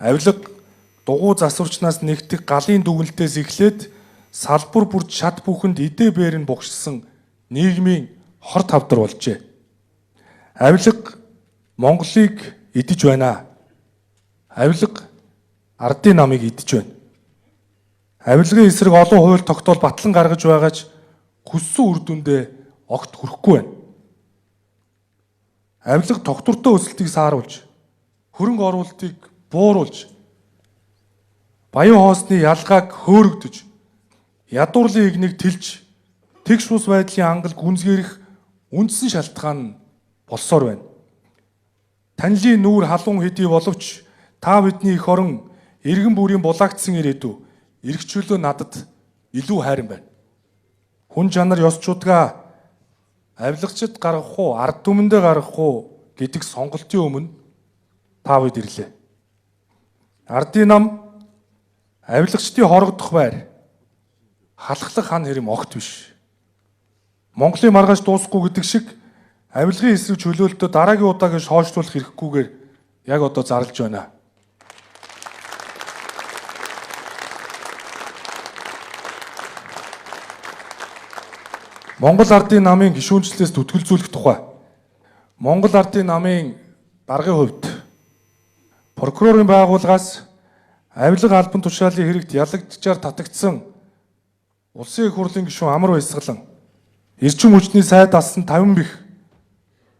Авилга дугуй засварчнаас нэгдэх галын дүгнэлтээс эхлээд салбар бүрд шат бүхэнд эдээ бээр нь бугшилсан нийгмийн хор тавдар болжээ. Авилга Монголыг идэж байна. Авилга ардын намыг идэж байна. Авилгын эсрэг олон хууль тогтоол батлан гаргаж байгаач хүссэн үр дүндээ огт хүрэхгүй байна. Авилга тогтвортой өсөлтийг сааруулж, хөрөнгө оруулалтыг бууруулж, баян хоосны ялгааг хөөрөгдөж, ядуурлын игнийг тэлж, тэгш бус байдлын ангал гүнзгийрэх үндсэн шалтгаан нь болсоор байна. Танилын нүүр халуун хэдий боловч та бидний эх орон иргэн бүрийн булаагдсан ирээдүй эрх чөлөө надад илүү хайран байна. Хүн чанар ёс чудгаа авилгачд гаргах уу, ард түмэндээ гаргах уу гэдэг сонголтын өмнө та бид ирлээ. Ардын нам авилгачдын хорогдох байр, халахлах хан хэрэм огт биш. Монголын маргааш дуусахгүй гэдэг шиг авилгын эсрэг чөлөөлтөд дараагийн удаагийн шоошлуулах хэрэггүйгээр яг одоо зарлж байна. Монгол ардын намын гишүүнчлэлээс түтгэлзүүлэх тухай. Монгол ардын намын даргын хувьд прокурорын байгууллагаас авилга албан тушаалын хэрэгт ялагдчаар татагдсан улсын их хурлын гишүүн Амар Баясгалан эрчим хүчний сайд асан 50 бих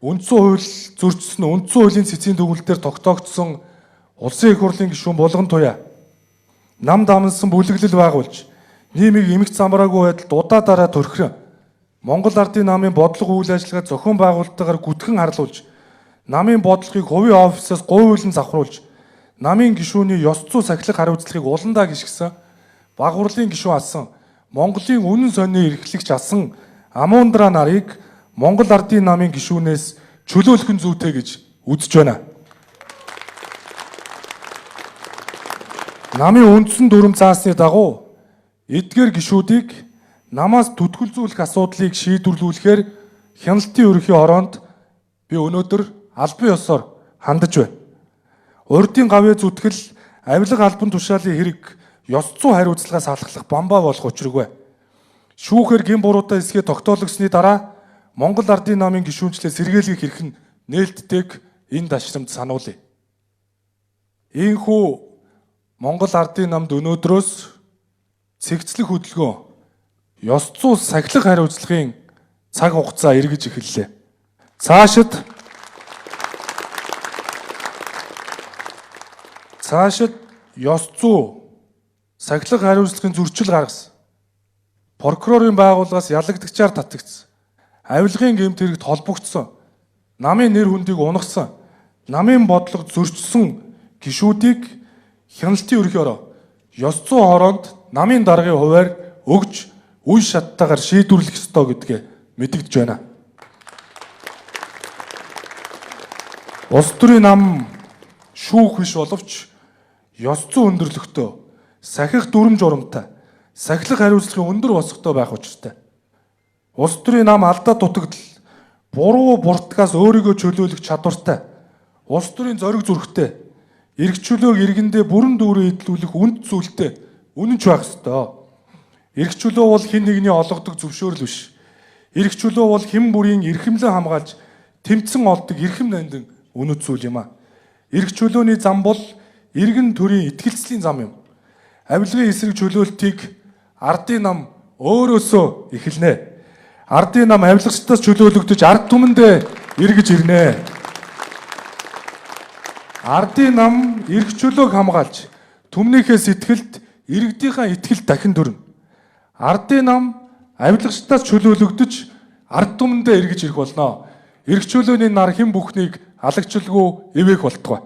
үндсэн хууль зөрчсөн үндсэн хуулийн цэцгийн төгөлдөр тогтоогдсон улсын их хурлын гишүүн Булган Туяа нам дамнсан бүлэглэл байгуулж нийгмийг эмх замбраагүй байдалд удаа дараа төрхрөн Монгол ардын намын бодлого үйл ажиллагаа зохион байгуулалтаагаар гүтгэн харлуулж, намын бодлогыг хувийн офисоос говьуулан завхруулж, намын гишүүний ёс зүй сахилах хариуцлагыг уландаа гიშгсэн, баг хурлын гишүүн асан, Монголын үнэн сонины эрхлэгч асан Амундра нарыг Монгол ардын намын гишүүнээс чөлөөлөх нь зүйтэй гэж үзэж байна. Намын үндсэн дүрм заасны дагуу эдгээр гишүүдийг намаас түтгэлзүүлэх асуудлыг шийдвэрлүүлэхээр хяналтын ерөнхий ороонд би өнөөдөр албан ёсоор хандаж байна. Урдын гавьяа зүтгэл авилга албан тушаалын хэрэг ёс зүй хариуцлагаас халахлах бамбаа болох учиргүй. Шүүхээр гин буруутай эсгээ тогтоологсны дараа Монгол ардын намын гишүүнчлээ сэргийлэх хэрэг нь нээлттэйг энэ дашрамд сануулъя. Ийхүү Монгол ардын намд өнөөдрөөс цэгцлэх хөдөлгөөн ёс зүй сахилах хариуцлагын цаг хугацаа эргэж эхэллээ. Цаашид ёс зүй сахилах хариуцлагын зөрчил гаргасан. Прокурорын байгууллагаас ялагдагчаар татагдсан. Авилгын гэмт хэрэгт холбогдсон. Намын нэр хүндийг унагсан. Намын бодлого зөрчсөн гишүүдийг хяналтын ерөнхий ороо ёс зүй хороонд намын даргын хуваар өгж үе шаттайгаар шийдвэрлэх ёстой гэдгээ мэдэгдэж байна. Улс төрийн нам шүүх биш боловч ёс зүй өндөрлөгтөө сахих дүрм журамтай, сахилах хариуцлагын өндөр босготой байх учиртай. Улс төрийн нам алдаа дутагдал, буруу буртгаас өөрийгөө чөлөөлөх чадвартай, улс төрийн зориг зүрхтэй, эрх чөлөөг иргэндээ бүрэн дүүрэн эдлүүлэх үнд зүйлтэй үнэнч байх ёстой. Эрх чөлөө бол хэн нэгний олгодог зөвшөөрөл биш. Эрх чөлөө бол хэн бүрийн эрхэмлэн хамгаалж тэмцэн олдог эрхэм нандин үнэт зүйл юм а. Эрх чөлөөний зам бол иргэн төрийн итгэлцлийн зам юм. Авилгын эсрэг чөлөөлтийг ардын нам өөрөөсөө эхэлнэ. Ардын нам авилгачдаас чөлөөлөгдөж ард түмэндээ эргэж ирнэ. Ардын нам эрх чөлөөг хамгаалж түмнийхээ сэтгэлд иргэдийнхээ итгэл дахин төрнө. Ардын нам авилгачдаас чөлөөлөгдөж ард түмэндээ эргэж ирэх болно. Эрх чөлөөний нар хэн бүхнийг алагчлгүй эвээх болтугай.